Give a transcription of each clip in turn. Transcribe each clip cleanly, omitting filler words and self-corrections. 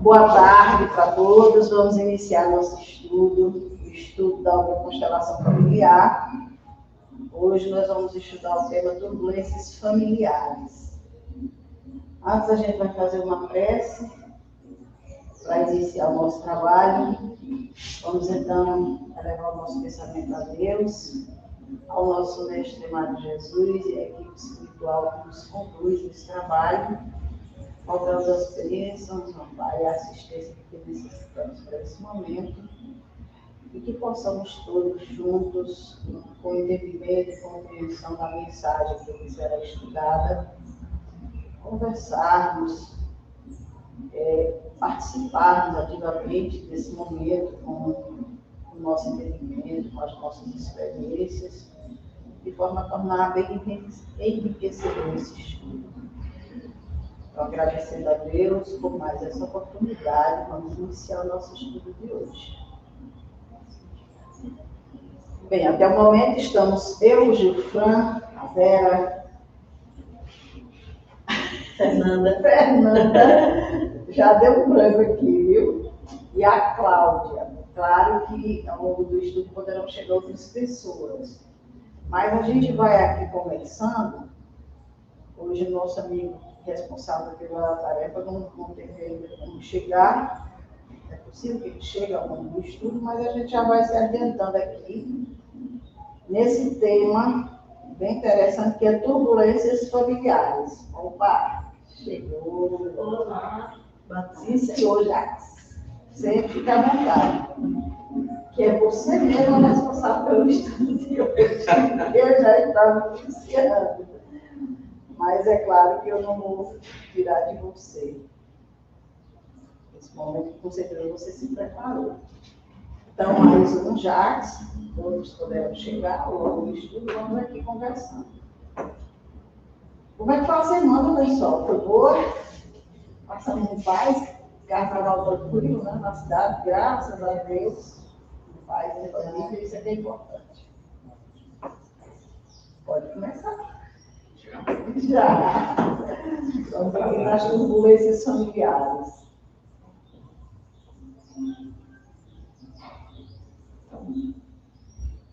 Boa tarde para todos. Vamos iniciar nosso estudo, o estudo da constelação familiar. Hoje nós vamos estudar o tema turbulências familiares. Antes a gente vai fazer uma prece para iniciar o nosso trabalho. Vamos então elevar o nosso pensamento a Deus, ao nosso Mestre amado Jesus e à equipe espiritual que nos conduz nesse trabalho, rogando as bênçãos, Pai, a assistência que necessitamos para esse momento, e que possamos todos juntos, com entendimento e compreensão da mensagem que será estudada, conversarmos, participarmos ativamente desse momento com o nosso entendimento, com as nossas experiências, de forma a tornar bem enriquecedor esse estudo. Então, agradecendo a Deus por mais essa oportunidade, vamos iniciar o nosso estudo de hoje. Bem, até o momento estamos eu, o Gilfran, a Vera, Fernanda, já deu um branco aqui, viu? E a Cláudia. Claro que ao longo do estudo poderão chegar outras pessoas, mas a gente vai aqui conversando. Hoje o nosso amigo responsável pela tarefa não teve ainda como chegar. É possível que ele chegue ao longo do estudo, mas a gente já vai se adiantando aqui nesse tema bem interessante, que é turbulências familiares. Opa, chegou. Olá. Sim, senhor, já. Você fica à vontade. Que é você mesmo responsável pelo estudo de hoje. Eu já estava iniciando. Mas é claro que eu não vou tirar de você. Nesse momento, com certeza, você se preparou. Então, mais um Jacques, todos puderam chegar ao longo do estudo, vamos aqui conversando. Como é que foi a semana, pessoal? Foi boa? Passamos em paz, carnaval tranquilo, né? Na cidade, graças a Deus. Em paz, em família, isso é bem importante. Pode começar. Já. Vamos aqui nas turbulências familiares.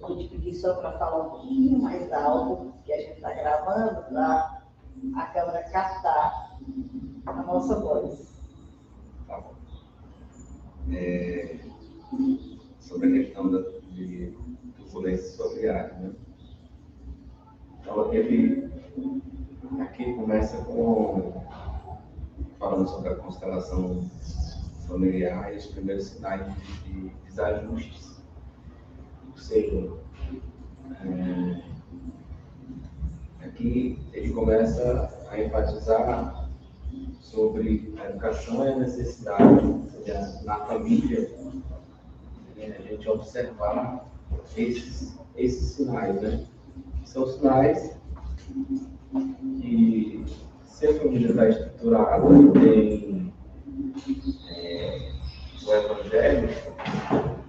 Vou te pedir só para falar um pouquinho mais alto, que a gente está gravando, para a câmera captar a nossa voz. Tá bom. Sobre a questão de turbulências familiares, né? Então, aqui começa falando sobre a constelação familiar e os primeiros sinais de desajustes. Ou seja, aqui ele começa a enfatizar sobre a educação e a necessidade, ou seja, na família, a gente observar esses sinais, né? Que são sinais que, se a família está estruturada e tem o Evangelho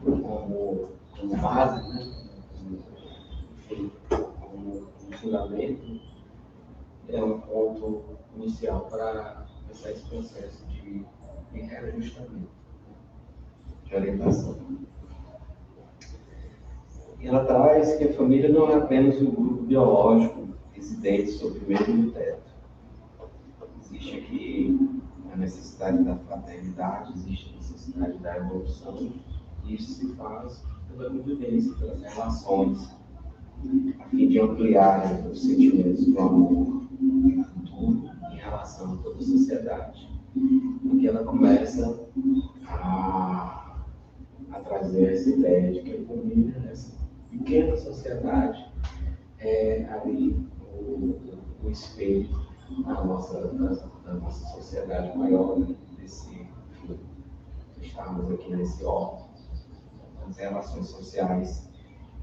como base, né? Como fundamento, é um ponto inicial para começar esse processo de reajustamento, de orientação. E ela traz que a família não é apenas um grupo biológico residente sob o mesmo teto. Existe aqui a necessidade da fraternidade, existe a necessidade da evolução, e isso se faz pela convivência, pelas relações, a fim de ampliar os sentimentos do amor e futuro em relação a toda a sociedade. Porque ela começa a trazer essa ideia de que a família, essa pequena sociedade, é ali o espelho da nossa sociedade maior, né? Estamos aqui nesse órgão, as relações sociais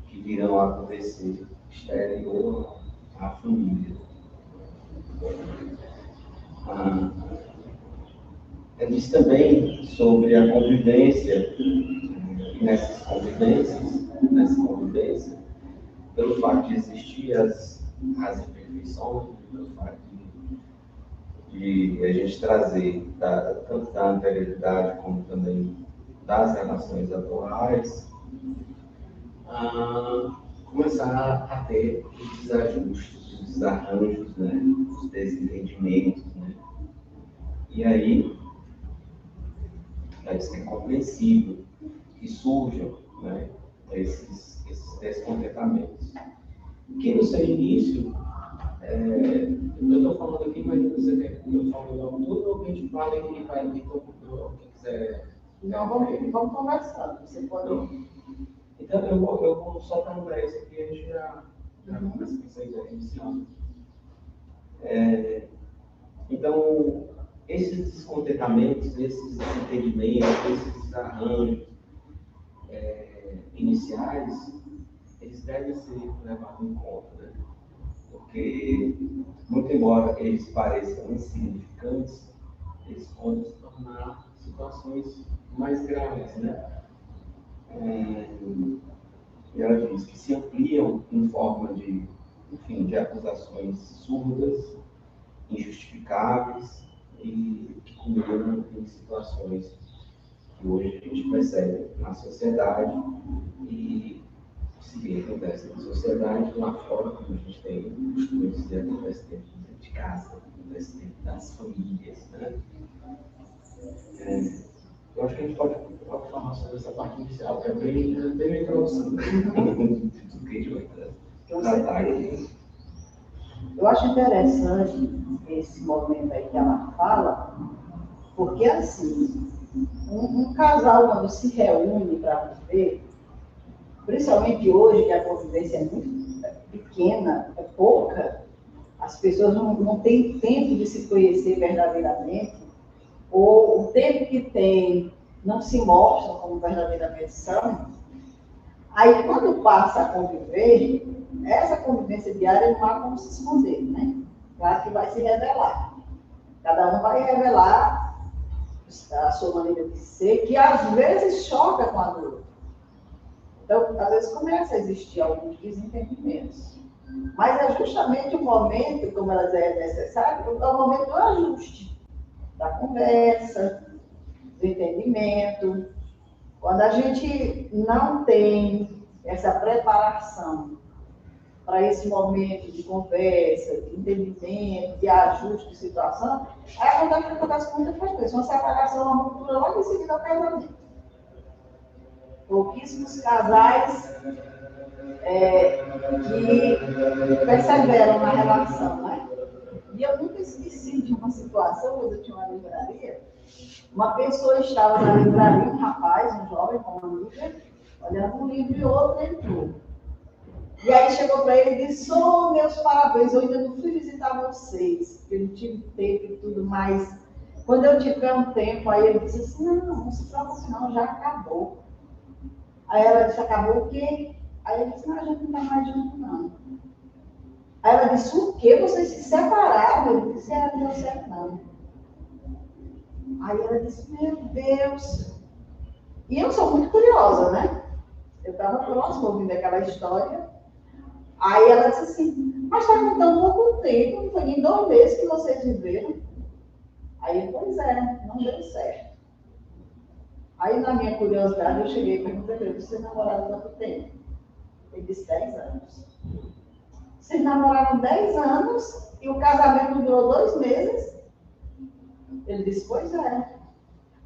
que virão a acontecer exterior à família. Ele diz também sobre a convivência, e nessa convivência, pelo fato de existir as imperfeições, pelo fato de a gente trazer, tanto da anterioridade como também das relações atuais, começar a ter os desajustes, os desarranjos, né? Os desentendimentos. Né? E aí, isso é compreensível que surjam, né? esses descontentamentos. Que no seu início, eu estou falando aqui, mas você quer que eu fale logo tudo ou que a gente fale e vai quem quiser. Não, vamos conversando. Você pode. Então, eu vou soltar um 10 aqui e a gente já começa com vocês aí iniciando. Então, esses descontentamentos, esses desentendimentos, esses desarranjos iniciais, eles devem ser levados em conta, né? Porque, muito embora eles pareçam insignificantes, eles podem se tornar situações mais graves, né? E ela diz que se ampliam em forma de, enfim, de acusações surdas, injustificáveis e que culminam em situações que hoje a gente percebe na sociedade e se vê acontece na sociedade, lá fora, como a gente tem costume dizer, acontece dentro de casa, acontece dentro das famílias, né? Eu acho que a gente pode falar sobre essa parte inicial, que é bem uma introdução do que a gente vai tratar aqui. Eu acho interessante esse momento aí que ela fala, porque assim, um casal quando se reúne para viver, principalmente hoje que a convivência é muito pequena, é pouca, as pessoas não têm tempo de se conhecer verdadeiramente, ou o tempo que tem não se mostram como verdadeiramente são. Aí quando passa a conviver, essa convivência diária não há como se esconder, né? Claro que vai se revelar. Cada um vai revelar a sua maneira de ser, que às vezes choca com a do outro. Então, às vezes começa a existir alguns desentendimentos. Mas é justamente o momento, como ela é necessário, é o momento do ajuste, da conversa, do entendimento. Quando a gente não tem essa preparação para esse momento de conversa, de entendimento, de ajuste de situação, aí acontece com muita frequência, uma separação, uma ruptura logo em seguida ao casamento. Pouquíssimos casais que perseveram na relação, né? E eu nunca esqueci de uma situação, quando eu tinha uma livraria, uma pessoa estava na livraria, um rapaz, um jovem, com uma amiga, olhando um livro e outro entrou. E aí chegou para ele e disse, meus parabéns, eu ainda não fui visitar vocês, porque eu não tive tempo e tudo mais. Quando eu tiver um tempo, aí ele disse assim, não se preocupe não, já acabou. Aí ela disse, acabou o quê? Aí ele disse, não, a gente não está mais junto não. Aí ela disse, o quê? Vocês se separaram? Ele disse, não deu certo não. Aí ela disse, meu Deus. E eu sou muito curiosa, né? Eu estava próxima ouvindo aquela história. Aí ela disse assim, mas está com tão pouco tempo, não foi nem 2 meses que vocês viveram. Aí, pois é, não deu certo. Aí, na minha curiosidade, eu cheguei e perguntei para ele, vocês namoraram quanto tempo? Ele disse, 10 anos. Vocês namoraram 10 anos e o casamento durou 2 meses? Ele disse, pois é.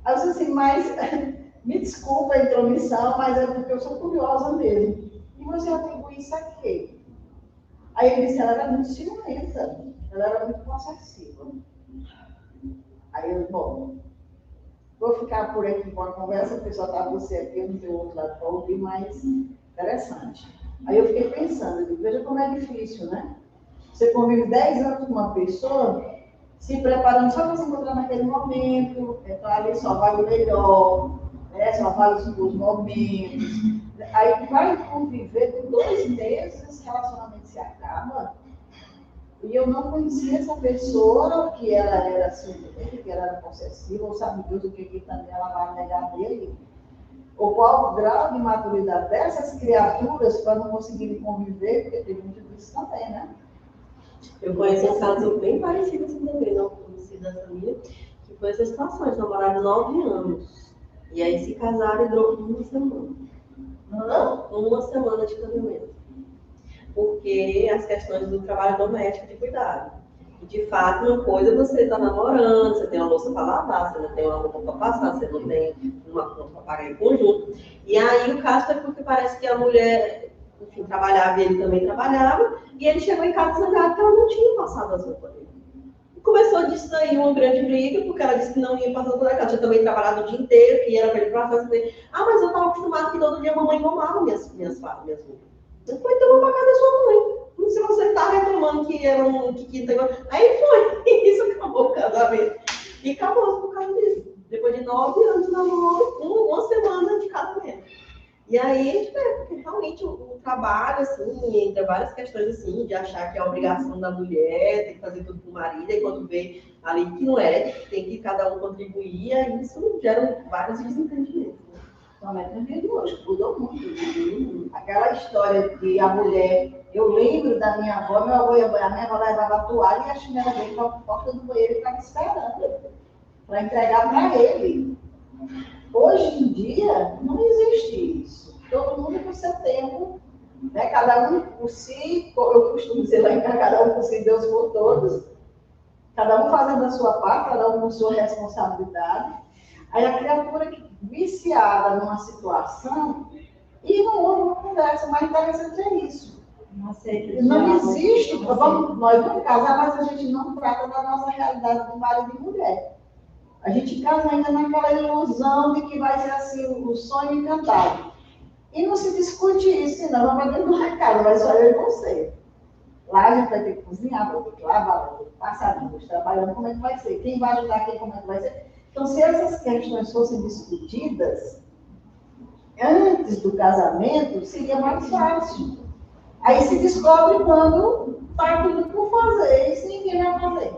Aí eu disse assim, mas me desculpa a intromissão, mas é porque eu sou curiosa mesmo. E você atribui isso a quê? Aí ele disse, ela era muito ciumenta, ela era muito possessiva. Aí eu, bom, vou ficar por aqui com a conversa, o pessoal está você aqui, eu não tenho outro lado para ouvir, mas interessante. Aí eu fiquei pensando, eu digo, veja como é difícil, né? Você convive 10 anos com uma pessoa, se preparando só para se encontrar naquele momento, ali só vai o melhor, né? Só vai os bons momentos. Aí vai conviver por 2 meses, esse relacionamento se acaba. E eu não conhecia essa pessoa, que ela era ciumenta, que ela era possessiva, ou sabe Deus o que também ela vai negar dele. Ou qual o grau de maturidade dessas criaturas para não conseguirem conviver, porque tem muito disso também, né? Eu conheço um caso bem parecido assim também, não? aqui da família, que foi essa situação, eles namoraram 9 anos. E aí se casaram e durou uma semana. Uma semana de casamento. Porque as questões do trabalho doméstico de cuidado. E de fato, uma coisa é você estar namorando, você tem uma louça para lavar, você não tem uma roupa para passar, você não tem uma conta para pagar em conjunto. E aí o caso foi porque parece que a mulher, enfim, trabalhava e ele também trabalhava, e ele chegou em casa zangado que ela não tinha passado as roupas dele. E começou disso daí uma grande briga, porque ela disse que não ia passar por ela tinha também trabalhado o dia inteiro, que era para ele passar, assim, mas eu estava acostumado que todo dia a mamãe arrumava minhas roupas. Eu falei, então eu vou pagar da sua mãe. Se você está reclamando que era um que tem. Aí foi, isso acabou o casamento. E acabou por causa disso. Depois de 9 anos de namoro, uma semana de casamento. E aí a gente vê, porque realmente o trabalho, assim, entra várias questões assim, de achar que é a obrigação da mulher, tem que fazer tudo pro marido, e quando vê ali que não é, que tem que cada um contribuir, aí isso gera vários desentendimentos. Somente no dia de hoje, mudou muito. Aquela história de a mulher, eu lembro da minha avó, a minha avó levava a toalha e a chinela dele para a porta do banheiro e ficava esperando para entregar para ele. Hoje em dia, não existe isso. Todo mundo com seu tempo, né? Cada um por si, eu costumo dizer lá em casa, cada um por si, Deus por todos. Cada um fazendo a sua parte, cada um com sua responsabilidade. Aí a criatura viciada numa situação e não houve uma conversa, mais interessante é isso. Não existe, nós vamos casar, mas a gente não trata da nossa realidade de marido e mulher. A gente casa ainda naquela ilusão de que vai ser assim o sonho encantado. E não se discute isso, não, vamos dentro do recado, mas só eu e você. Lá a gente vai ter que cozinhar, vai ter que lavar, vai ter que passar dias trabalhando, como é que vai ser? Quem vai ajudar quem, como é que vai ser? Então, se essas questões fossem discutidas antes do casamento, seria mais fácil. Aí se descobre quando está tudo por fazer, e se ninguém vai fazer.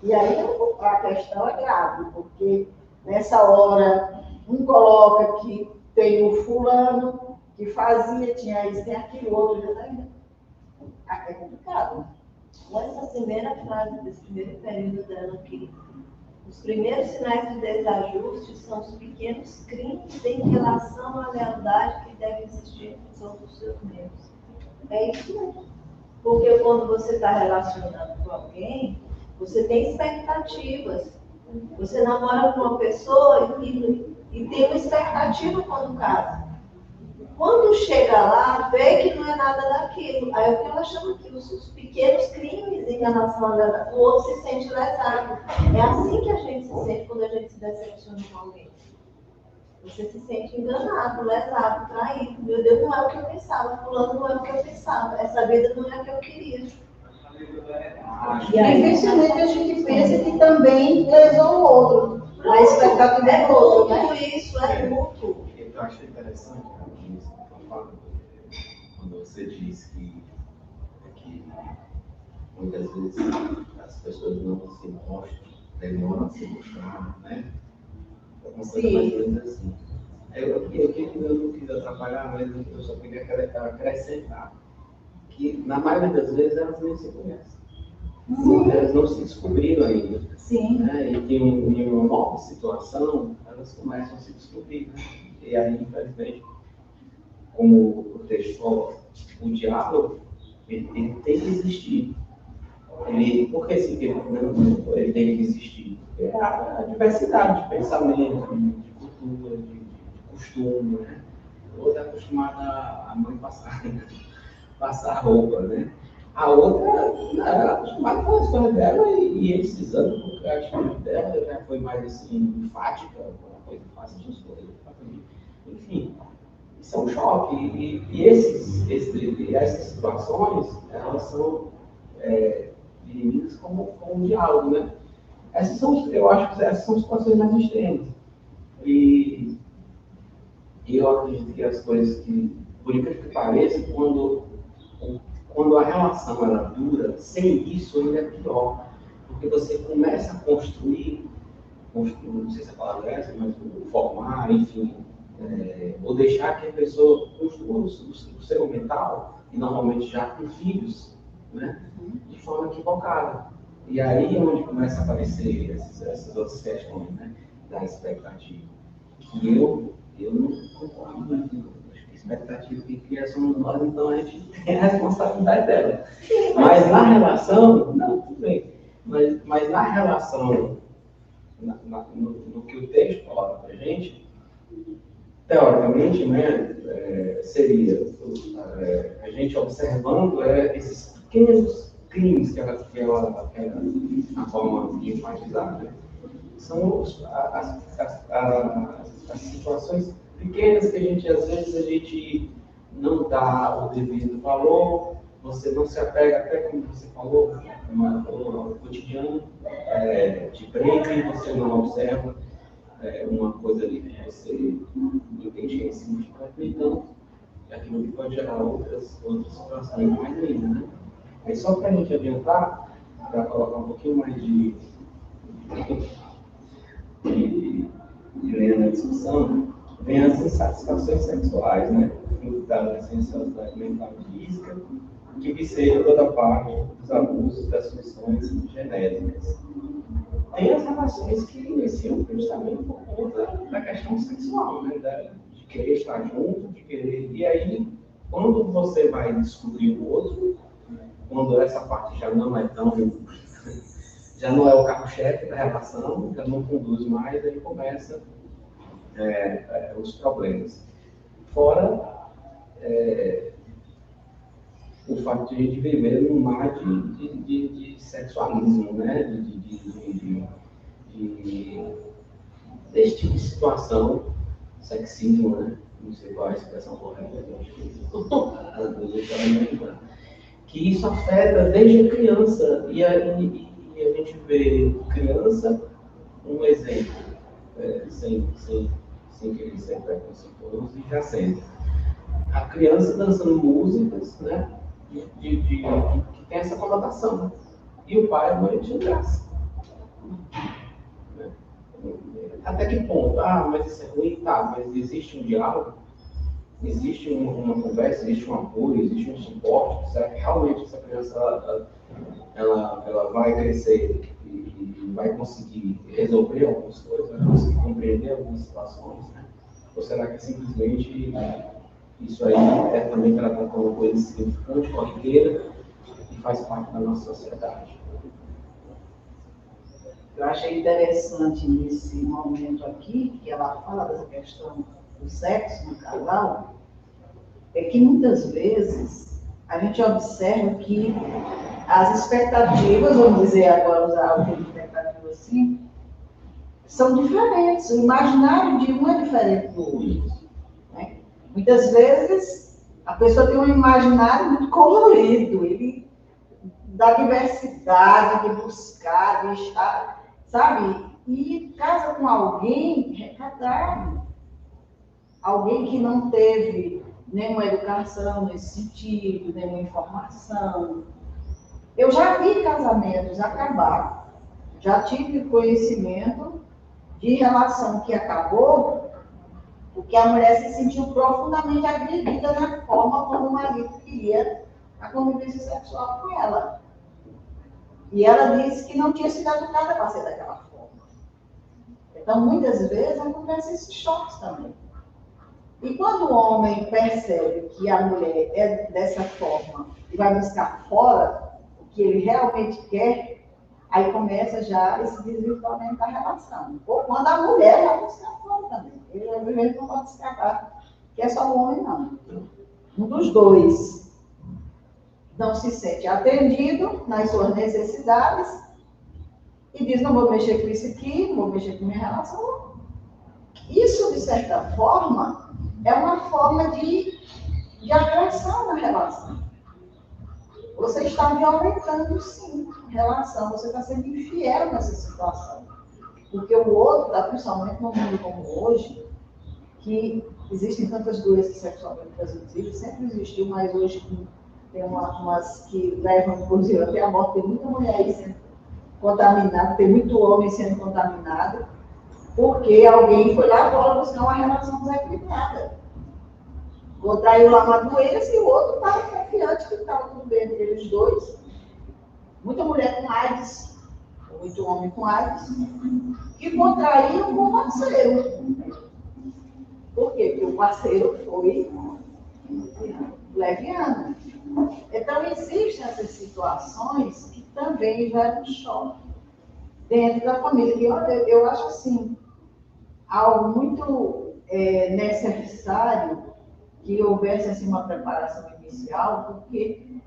E aí a questão é grave, porque nessa hora um coloca que tem o fulano que fazia, tinha isso, tem aquilo, outro, né? É complicado. Nessa primeira frase desse primeiro período dela aqui, os primeiros sinais de desajuste são os pequenos crimes em relação à lealdade que deve existir entre todos os seus membros. É isso mesmo. Porque quando você está relacionando com alguém, você tem expectativas. Você namora com uma pessoa e tem uma expectativa quando casa. Quando chega lá, vê que não é nada daquilo. Aí o que ela chama aqui, os pequenos crimes em relação a lealdade, o outro se sente lesado. É assim que a gente se sente quando a gente se decepciona com alguém. Você se sente enganado, lesado, traído. Meu Deus, não é o que eu pensava. Fulano não é o que eu pensava. Essa vida não é a que eu queria. E aí, dificilmente a gente pensa que também lesou o outro. A expectativa é outro, né? Isso é mútuo. Eu acho interessante, quando você diz que muitas vezes as pessoas não se mostram, demoram a se mostrar, né? É uma coisa mais ou menos assim. Eu não quis atrapalhar, mas eu só queria acrescentar que, na maioria das vezes, elas nem se conhecem. Elas não se descobriram ainda. Sim. Né? E em uma nova situação, elas começam a se descobrir. Né? E aí, infelizmente, como o texto fala, o diálogo, ele tem que existir. Por que ele tem que existir? Porque é a diversidade de pensamento, de cultura, de costume. Né? O outro é acostumado a mãe passar roupa, né? A outra é acostumada com as coisas dela e eles precisando, porque a atitude dela já foi mais assim, enfática, uma coisa fácil de escolher. Enfim, isso é um choque. E essas situações, elas são divididas como um diálogo, né? Eu acho que essas são situações mais extremas. E eu acredito que as coisas que, por incrível que pareça, quando a relação ela dura, sem isso ainda é pior. Porque você começa a construir não sei se a palavra é essa, mas formar, enfim, ou deixar que a pessoa construa o seu mental, e normalmente já com filhos, né, de forma equivocada. E aí é onde começa a aparecer essas outras questões, né? Da expectativa. E eu não concordo muito. Acho que a expectativa que cria somos nós, então a gente tem a responsabilidade dela. Mas na relação, não, tudo bem. Mas na relação, no que o texto coloca para a gente, teoricamente, né, seria a gente observando esses pequenos crimes que ela a forma de enfatizar, né? São as situações pequenas que às vezes a gente não dá o devido valor, você não se apega, até como você falou, no cotidiano, de break, você não observa uma coisa ali que você entende significante, então aquilo que pode gerar outras situações mais ainda, né? Aí só para a gente adiantar, para colocar um pouquinho mais de ler na discussão, vem as insatisfações sexuais, né? Da sensualidade mental e física, que viceiam toda parte dos abusos das funções genéticas. Tem as relações que iniciam justamente por conta da questão sexual, né? De querer estar junto, de querer. E aí, quando você vai descobrir o outro, quando essa parte já não é tão. Já não é o carro-chefe da relação, já não conduz mais, aí começa os problemas. Fora o fato de a gente viver num mar de sexualismo, né? Desse tipo de situação, sexismo, né? Não sei qual é a expressão correta, que isso afeta desde a criança. E a gente vê criança, um exemplo, sem querer ser preconceituoso, e já sendo. A criança dançando músicas, né? Que tem essa conotação. E o pai e a mãe de graça. Até que ponto? Mas isso é ruim? Tá, mas existe um diálogo? Existe uma conversa? Existe um apoio? Existe um suporte? Será que realmente essa criança ela vai crescer e vai conseguir resolver algumas coisas? Vai conseguir compreender algumas situações? Né? Ou será que simplesmente isso aí é também tratado como uma coisa insignificante, corriqueira e faz parte da nossa sociedade? Eu achei interessante nesse momento aqui, que ela fala dessa questão do sexo no casal, é que muitas vezes a gente observa que as expectativas, vamos dizer agora, usar o termo expectativa assim, são diferentes. O imaginário de um é diferente do outro. Né? Muitas vezes a pessoa tem um imaginário muito colorido, ele da diversidade, de buscar, de estar, sabe? E casa com alguém recatado, alguém que não teve nenhuma educação nesse sentido, nenhuma informação. Eu já vi casamentos acabar, já tive conhecimento de relação que acabou, porque a mulher se sentiu profundamente agredida na forma como o marido queria a convivência sexual com ela. E ela disse que não tinha sido educada para ser daquela forma. Então, muitas vezes, acontece esses choques também. E quando o homem percebe que a mulher é dessa forma e vai buscar fora o que ele realmente quer, aí começa já esse desvirtuamento da relação. Ou quando a mulher vai buscar fora também. Ele, obviamente, não pode escapar, que é só o homem, não. Um dos dois não se sente atendido nas suas necessidades e diz, não vou mexer com isso aqui, não vou mexer com minha relação. Isso, de certa forma, é uma forma de agressão na relação. Você está violentando, sim, a relação, você está sendo infiel nessa situação. Porque o outro, principalmente no mundo como hoje, que existem tantas doenças sexualmente transmissíveis, sempre existiu, mas hoje tem umas que levam, inclusive, até a morte. Tem muita mulher aí sendo contaminada, tem muito homem sendo contaminado, porque alguém foi lá fora buscar uma relação desequilibrada. Contraiu lá uma doença e o outro estava confiante que estava tudo bem entre eles dois. Muita mulher com AIDS muito homem com AIDS, que contraíam com o parceiro. Por quê? Porque o parceiro foi leviano. Então, existem essas situações que também geram choque dentro da família. E olha, eu acho assim, algo muito necessário que houvesse assim, uma preparação inicial, porque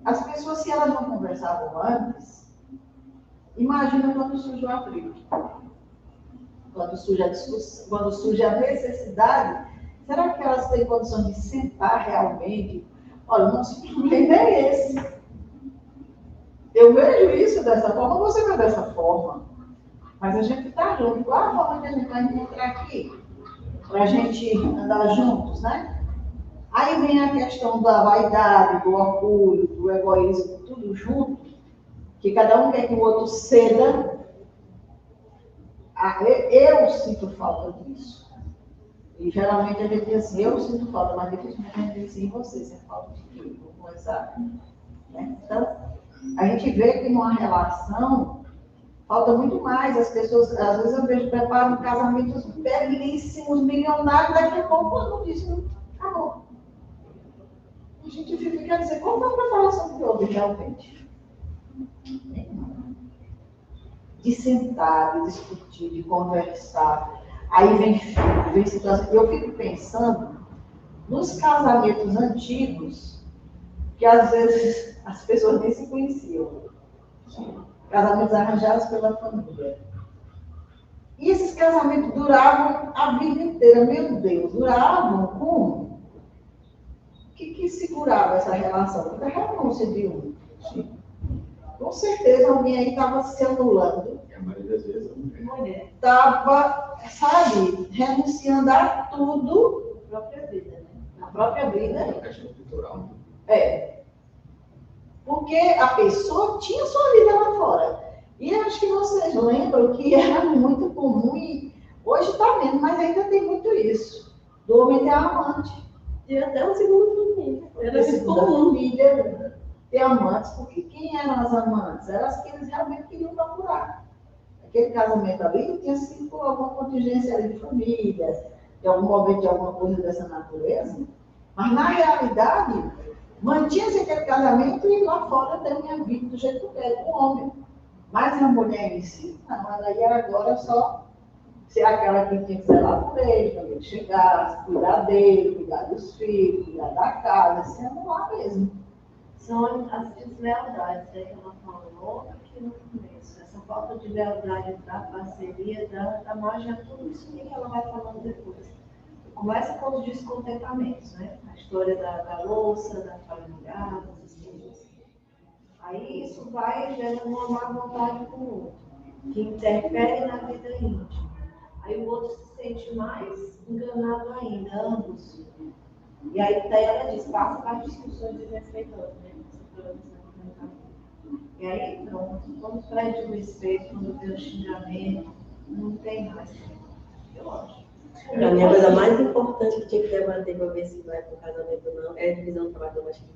as pessoas, se elas não conversavam antes, imagina quando surge o atrito, quando surge a discussão, quando surge a necessidade, será que elas têm condição de sentar realmente? Olha, o nosso problema é esse. Eu vejo isso dessa forma, você vê dessa forma. Mas a gente está junto. Qual a forma que a gente vai encontrar aqui? Para a gente andar juntos, né? Aí vem a questão da vaidade, do orgulho, do egoísmo, tudo junto, que cada um quer que o outro ceda. Eu sinto falta disso. E geralmente a gente diz assim, eu sinto falta, mas dificilmente a gente diz assim, você sente falta de quê? Vou começar. Né? Então, a gente vê que numa relação falta muito mais. As pessoas, às vezes eu vejo, preparam casamentos belíssimos, milionários, daqui a pouco não dizem, acabou. A gente fica dizendo, qual foi a preparação que houve realmente? De sentar, de discutir, de conversar. Aí vem situação. Eu fico pensando nos casamentos antigos, que às vezes as pessoas nem se conheciam. Casamentos arranjados pela família. E esses casamentos duravam a vida inteira, meu Deus, duravam como? O que segurava essa relação? Porque a renúncia de um. Com certeza alguém aí estava se anulando. E a maioria das vezes a mulher. Estava, sabe, renunciando a tudo. A própria vida, né? A própria vida. É uma questão cultural. Porque a pessoa tinha sua vida lá fora. E acho que vocês lembram que era muito comum, e hoje está menos, mas ainda tem muito isso. Do homem ter amante. E até o segundo família. Era muito comum. Família ter amantes, porque quem eram as amantes? Eram as que eles realmente queriam procurar. Aquele casamento ali tinha sido por alguma contingência ali de família, de algum momento de alguma coisa dessa natureza. Mas na realidade, mantinha-se aquele casamento e lá fora deu minha vida do jeito que eu quero, com o homem. Mas a mulher em si, não, ela ia agora só ser aquela que tinha que zelar por ele, quando ele chegasse, cuidar dele, cuidar dos filhos, cuidar da casa, sendo lá mesmo. São as deslealdades, né, que ela falou aqui no começo. Essa falta de lealdade da parceria, da margem a tudo isso que ela vai falando depois. Começa com os descontentamentos, né? A história da louça, da familiar, das coisas. Aí isso vai gerando uma má vontade com o outro, que interfere na vida íntima. Aí o outro se sente mais enganado ainda, ambos. E aí daí ela diz, passa para as discussões desrespeitosas, né? E aí pronto, quando perde o respeito, quando tem o xingamento, não tem mais. Eu acho. Para mim, a coisa mais importante que tinha que debater para ver se vai para o casamento ou não é a divisão do trabalho doméstico.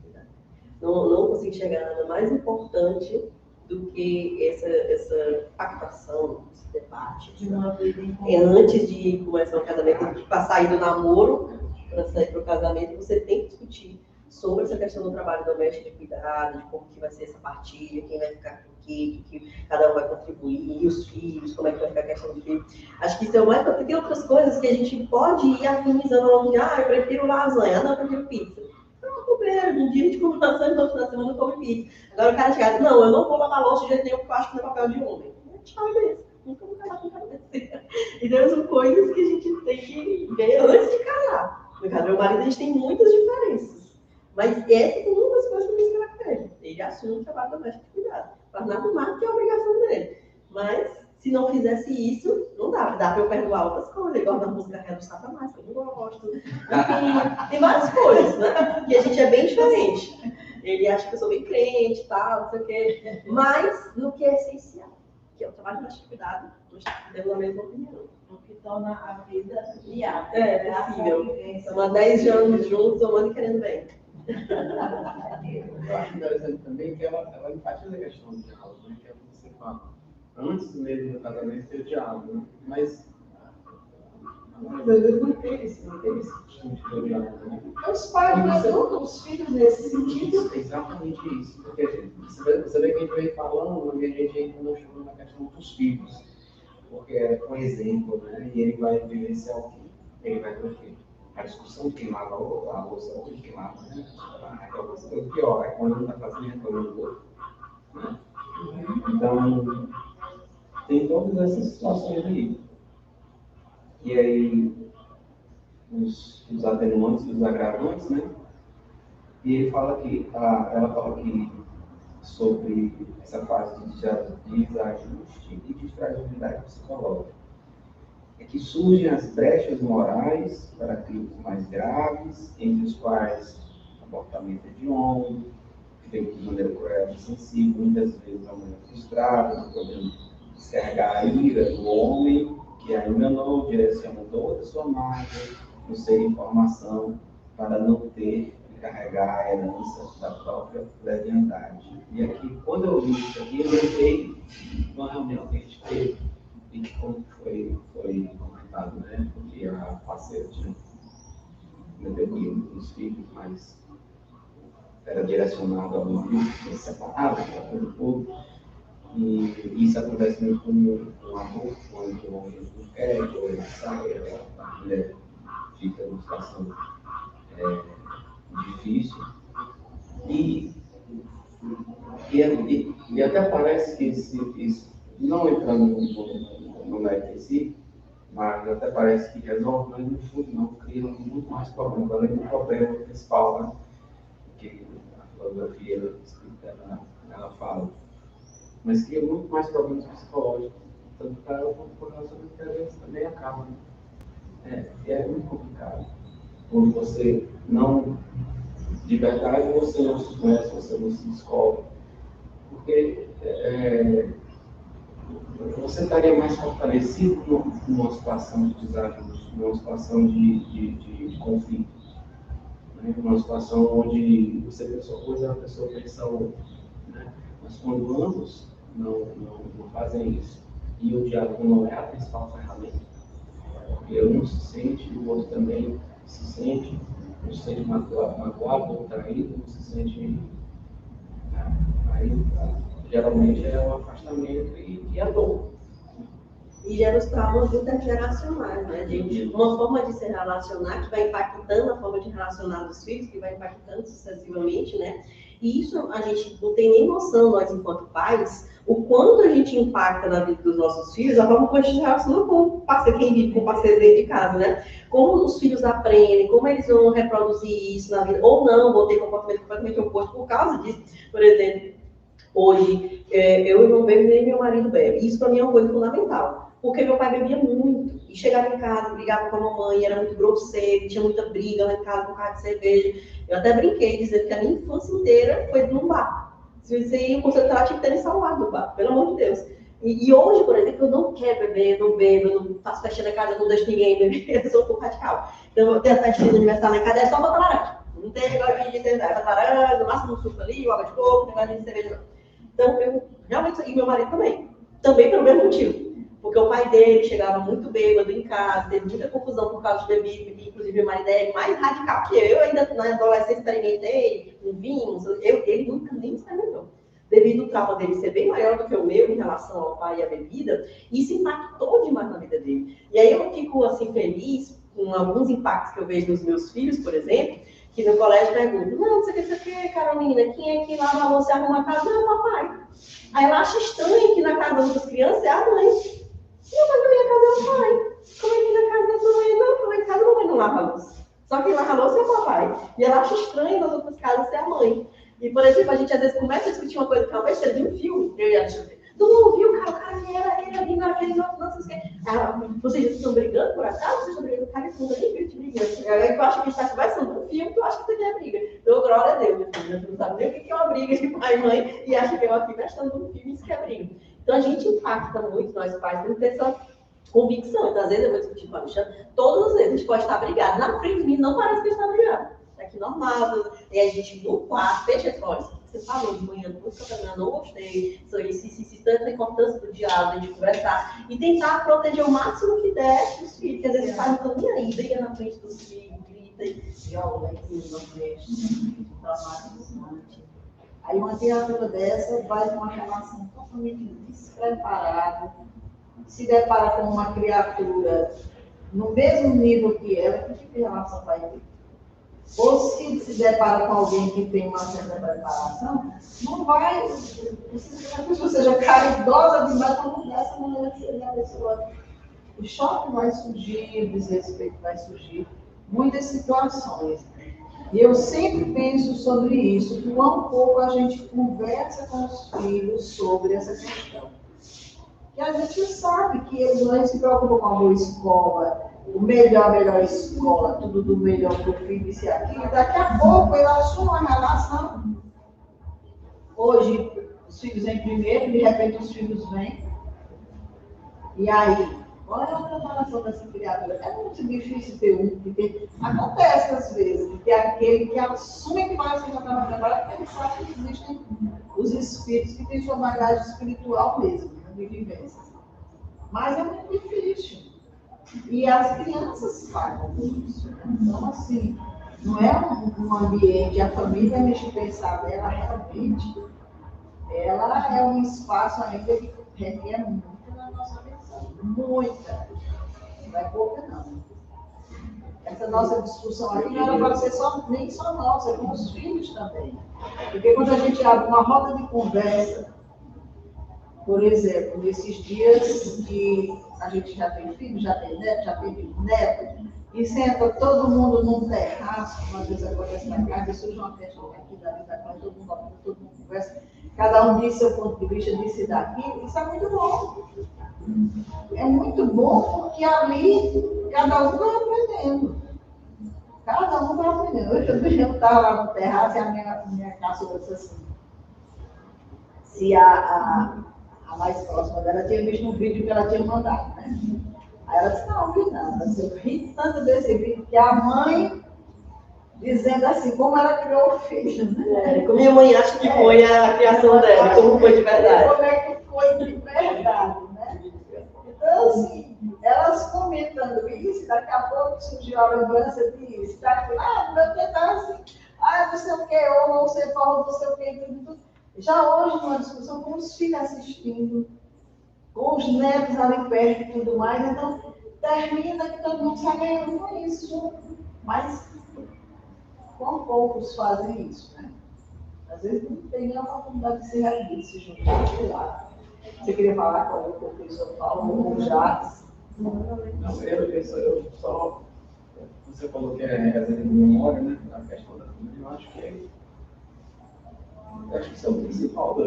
Não consigo chegar a nada mais importante do que essa pactuação, esse debate. De uma vida em comum. Antes de começar o casamento, para sair do namoro, para sair para o casamento, você tem que discutir sobre essa questão do trabalho doméstico, de cuidado, de como que vai ser essa partilha, quem vai ficar com o que cada um vai contribuir, e os filhos, como é que vai ficar a questão do filho. Acho que isso é o mais importante. Tem outras coisas que a gente pode ir afinizando ao longo de, eu prefiro lasanha, não, eu prefiro pizza. Um dia a gente come lasanha, no outro na semana eu como pizza. Agora o cara chega, não, eu não vou lavar louça de jeito nenhum, porque eu acho que não é papel de homem. Tchau, beleza. Nunca vou casar com cabeça. Então são coisas que a gente tem que ver antes de casar. No caso do meu marido, a gente tem muitas diferenças. Mas essa é uma das coisas que me caracteriza. Ele assume o trabalho doméstico de cuidado. Faz nada mais que é a obrigação dele. Mas, se não fizesse isso, não dá. Dá para eu perdoar outras coisas. Ele gosta da música Ré do Satanás, que eu não gosto. Enfim, tem várias coisas, né? Que a gente é bem diferente. Ele acha que eu sou bem crente e tal, não sei o quê. Mas, no que é essencial, que é o trabalho doméstico de cuidado, nós temos a mesma opinião. O que torna a vida viável. É possível. Estamos há 10 anos juntos, amando e querendo bem. Eu acho interessante também que ela enfatiza a questão do diálogo, né? Que é o que você fala. antes mesmo do casamento, ter diálogo, né? Mas às vezes não tem esse costume de ter diálogo, né? Os pais não educam os filhos nesse sentido. Exatamente isso. Porque você vê que a gente vem falando, mas a gente ainda não chegou na questão dos filhos. Porque é um exemplo, né? E ele vai vivenciar o quê? Ele vai ter o quê? A discussão de quem lava a louça, ou de quem lava, né? Aquela coisa que é pior, é quando um está fazendo reclamando do outro. Né? Então, tem todas essas situações aí. E aí, os atenuantes e os agravantes, né? E ele fala que, ela fala que sobre essa fase de desajuste e de fragilidade psicológica. É que surgem as brechas morais para crimes mais graves, entre os quais abortamento hediondo, feito de maneira cruel e sensível, muitas vezes a mulher frustrada, não podendo descarregar a ira do homem, que ainda não direciona toda a sua margem no ser informação para não ter que carregar a herança da própria leviandade. E aqui, quando eu li isso aqui, eu lembrei de uma reunião que a gente teve, e que como foi comentado, né, porque a parceira tinha os filhos, mas era direcionado a um filho separado, para o povo. E isso acontece muito com o amor, quando o homem não quer, que o homem sai, a mulher fica numa situação difícil. E até parece que isso, não entrando no mérito em si, mas até parece que resolve, mas no fundo não, cria muito mais problemas, além do problema principal, né? Que a filosofia ela fala. Mas cria muito mais problemas psicológicos. Tanto para ela quanto para o relacionamento que às vezes também acaba. É muito complicado. Quando você não, de verdade, você não se conhece, você não se descobre. Porque você estaria mais fortalecido numa situação de desajuste, numa situação de conflito. Né? Numa situação onde você pensa uma coisa e a pessoa pensa outra. Né? Mas quando ambos não fazem isso, e o diálogo não é a principal ferramenta, porque um se sente e o outro também se sente, um se sente magoado ou traído, um se sente. Aí, geralmente é o afastamento e a dor. E gera os traumas intergeracionais, né? De uma forma de se relacionar que vai impactando a forma de relacionar dos filhos, que vai impactando sucessivamente, né? E isso a gente não tem nem noção, nós enquanto pais, o quanto a gente impacta na vida dos nossos filhos, a forma como a gente se relaciona com o parceiro, quem vive com o parceiro dentro de casa, né? Como os filhos aprendem, como eles vão reproduzir isso na vida, ou não, vão ter comportamento completamente oposto por causa disso. Por exemplo, hoje, eu não bebo nem meu marido bebe. Isso para mim é uma coisa fundamental. Porque meu pai bebia muito. E chegava em casa, brigava com a mamãe, era muito grosseiro, tinha muita briga lá em casa com carro de cerveja. Eu até brinquei, dizendo que a minha infância inteira foi num bar. Se você ia concentrar, tinha que ter me salvado do bar, pelo amor de Deus. E hoje, por exemplo, eu não quero beber, eu não bebo, eu não faço festa na casa, eu não deixo ninguém beber, eu sou um pouco radical. Então, eu tenho a festa de aniversário na casa, é só botar laranja. Não tem negócio de ter laranja, no máximo um suco ali, água de coco, negócio de cerveja não. Então, eu realmente, e meu marido também pelo mesmo motivo. Porque o pai dele chegava muito bêbado em casa, teve muita confusão por causa de bebida, inclusive meu marido é mais radical que eu ainda na adolescência experimentei um vinho, ele nunca nem experimentou. Devido ao trauma dele ser bem maior do que o meu em relação ao pai e à bebida, isso impactou demais na vida dele. E aí eu fico assim feliz com alguns impactos que eu vejo nos meus filhos, por exemplo, que no colégio perguntam, não sei o que, Carolina, quem é que lava a louça e arruma a casa? Não, papai. Aí ela acha estranho que na casa das crianças é a mãe. Não, mas na minha casa é o pai. Como é que na casa da sua mãe? Não, na casa a mamãe não lava a louça. Só quem lava a louça é o papai. E ela acha estranho nas outras casas ser a mãe. E, por exemplo, a gente às vezes começa a discutir uma coisa que é uma besteira de um filme, eu e a Júlia. Tu não ouviu, cara? O cara que era aquele ali, aquele não sei o que. Vocês estão brigando por acaso? Vocês estão brigando? Cara, isso não tem grito brigando. Eu acho que a gente está conversando um filme, tu acha que isso aqui é briga. Então, glória a Deus, meu filho. Tu não sabe nem o que é uma briga de pai e mãe e acha que eu aqui gastando um filme, isso que é briga. Então, a gente impacta muito, nós pais, temos que ter essa convicção. Então, às vezes eu vou discutir com a Alexandre, todas as vezes a gente pode estar brigado. Na frente de mim, não parece que a gente está brigado. Aqui normal, e a gente no quarto, fecha as portas. você falou de manhã, depois que eu não gostei, se tanta importância do diálogo, de conversar, e tentar proteger o máximo que der dos filhos, porque às vezes os pais não estão nem aí, briga na frente dos filhos, grita, violência doméstica, traumatizante. Aí uma criatura dessa vai com uma relação totalmente despreparada, se depara com uma criatura no mesmo nível que ela, que tipo de relação vai ter? Ou se depara com alguém que tem uma certa preparação, não vai, a pessoa seja caridosa demais para mudar essa maneira de ser da pessoa. O choque vai surgir, o desrespeito vai surgir, muitas situações. E eu sempre penso sobre isso, quão pouco a gente conversa com os filhos sobre essa questão. E a gente sabe que eles não se preocupam com a boa escola, a melhor escola, tudo do melhor para o filho, isso e aquilo. Daqui a pouco ele assume uma relação. Hoje, os filhos vêm primeiro, de repente os filhos vêm. E aí, qual é a preparação dessa criatura? É muito difícil ter um, porque acontece às vezes, de ter aquele que assume que vai ser preparado, porque ele sabe que existem os espíritos que têm sua bagagem espiritual mesmo, de vivência. Mas é muito difícil. E as crianças fazem isso. Né? Então, assim, não é um ambiente, a família, a gente pensar dela realmente, ela é um espaço ainda que requer muito na nossa atenção. Muita. Não é pouca, não. Essa nossa discussão aqui não era para ser nem só nossa, é com os filhos também. Porque quando a gente abre uma roda de conversa, por exemplo, nesses dias que a gente já tem filho, já tem neto, já tem neto, e senta todo mundo num terraço, como às vezes acontece na casa, e surge uma questão aqui, dali, todo mundo conversa, cada um diz seu ponto de vista, disse daquilo, isso é muito bom. É muito bom porque ali cada um vai aprendendo. Cada um vai aprendendo. Hoje eu estava lá no terraço e a minha caçula disse assim, se a mais próxima dela tinha visto um vídeo que ela tinha mandado, né? Aí ela disse, não vi nada. Eu ri tanto desse vídeo que a mãe dizendo assim, como ela criou o filho, né? Como minha mãe acha que foi a criação dela, como foi de verdade. Como é que foi de verdade, né? Então, assim, elas comentando isso, daqui a pouco surgiu a lembrança disso, daquilo, meu Deus, tá assim, não sei o que, ou não sei qual, não sei o que, tudo. Já hoje, numa discussão com os filhos assistindo, com os netos ali perto e tudo mais, então termina que todo mundo sai ganhando com isso. Mas quão poucos fazem isso, né? Às vezes não tem nem a oportunidade de se reunir, se juntar, sei lá. Você queria falar com o professor Paulo ou o Jacques? Não, eu só. Você falou que é reserva de memória, né? A questão da família, eu acho que isso é o principal.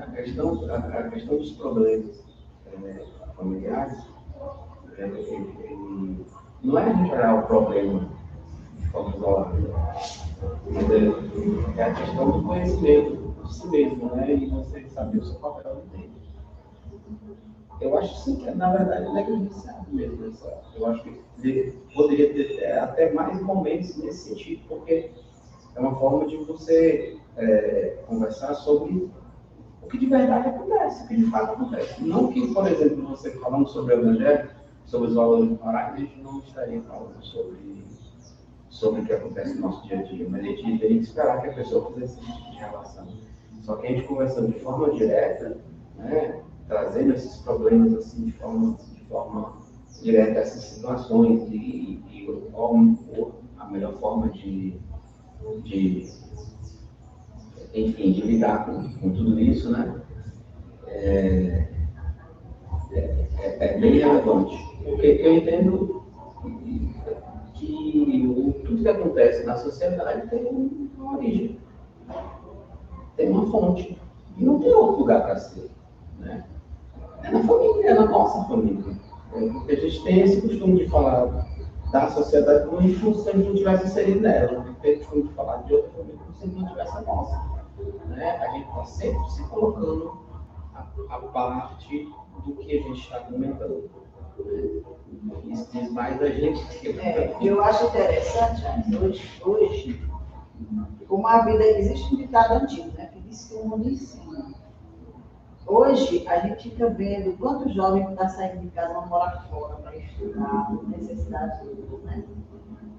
A questão dos problemas familiares, não é gerar o problema de forma isolada. É a questão do conhecimento de si mesmo, né? E você saber o seu papel dentro. Eu acho sim que, na verdade, é negligenciado mesmo. Eu acho que poderia ter até mais momentos nesse sentido, porque é uma forma de você conversar sobre o que de verdade acontece, o que de fato acontece. Não que, por exemplo, você falando sobre o Evangelho, sobre os valores morais, a gente não estaria falando sobre o que acontece no nosso dia a dia, mas a gente teria que esperar que a pessoa fizesse esse tipo de relação. Só que a gente conversando de forma direta, né, trazendo esses problemas assim, de forma direta, essas situações, e a melhor forma de lidar com tudo isso, né? É bem relevante. Porque eu entendo que tudo que acontece na sociedade tem uma origem, tem uma fonte, e não tem outro lugar para ser, né? É na família, é na nossa família. Porque a gente tem esse costume de falar da sociedade como se a gente não tivesse inserido nela. A gente tem o costume de falar de outra família como se a gente não tivesse a nossa. Né? A gente está sempre se colocando a parte do que a gente está comentando. Isso diz mais da gente. Eu acho interessante, hoje como a vida, existe um ditado antigo, né, que diz que o mundo ensina. Hoje, a gente fica vendo quantos jovens estão saindo de casa, vão morar fora para estudar, necessidades tudo, né?